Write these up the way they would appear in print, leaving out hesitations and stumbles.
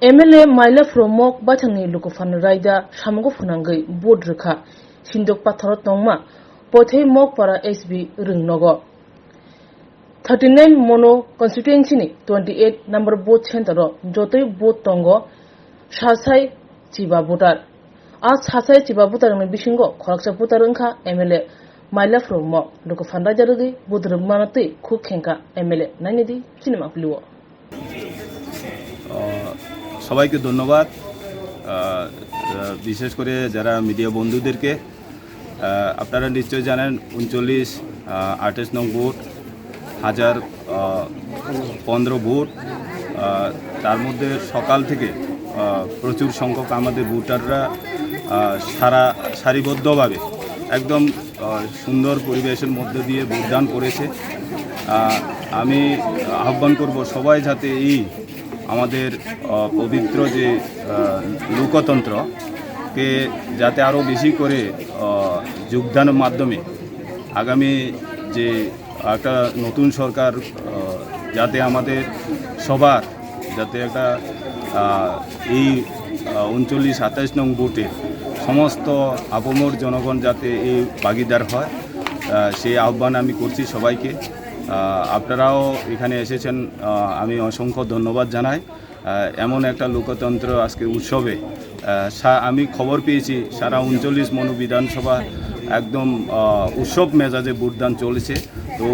MLA Maila Fromok Batangni Lukufan Raida Shamugo Funangai Bodrika Sindok Pathorot Nongma Pothe Mok para SB Ringnogo 39 Mono Constituency ni 28 number both centero Jotoi both Tongo Shasai Chiba Butar As Hasai Chiba Butar ng Bishingo Koraksa Butarunka MLA Maila Fromok Lukufan Rajarudi Budrumanati Kukenka MLA Nanidi Cinema Blue সবাইকে ধন্যবাদ বিশেষ করে যারা media বন্ধুদেরকে আপনারা নিশ্চয়ই জানেন 39 28 নং ভোট 1015 ভোট তার মধ্যে সকাল থেকে প্রচুর সংখ্যক আমাদের ভোটাররা সারিবদ্ধভাবে একদম সুন্দর পরিবেশের মধ্যে দিয়ে ভোটদান করেছে আমি আহ্বান করব সবাই যাতে এই আমাদের পবিত্র যে লোকতন্ত্রকে যাতে আরও বেশি করে যোগদানের মাধ্যমে আগামী যে একটা নতুন সরকার যাতে আমাদের সবার যাতে একটা এই 39 27 নং ভোটে সমস্ত আপামর জনগণ যাতে এই ভাগিদার হয় সেই আহ্বান আমি করছি সবাইকে আপনারাও এখানে এসেছেন আমি অসংখ্য ধন্যবাদ জানাই এমন একটা লোকতন্ত্র আজকে উৎসবে আমি খবর পেয়েছি সারা 39 মনো বিধানসভা একদম উৎসব মেজাজে ভোটদান চলেছে তো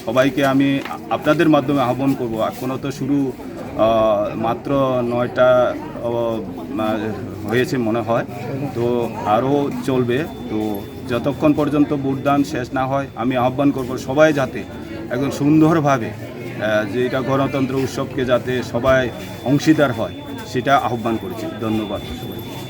সবাইকে আমি আপনাদের মাধ্যমে আহ্বান করব এখনও তো শুরু মাত্র 9টা হয়েছে মনে হয় তো আরও চলবে তো যতক্ষণ পর্যন্ত ভোটদান শেষ না হয় আমি আহ্বান করব সবাই যাতে একদম সুন্দরভাবে যে এটা গণতন্ত্র উৎসবকে যাতে সবাই অংশীদার হয় সেটা আহ্বান করেছি ধন্যবাদ সবাই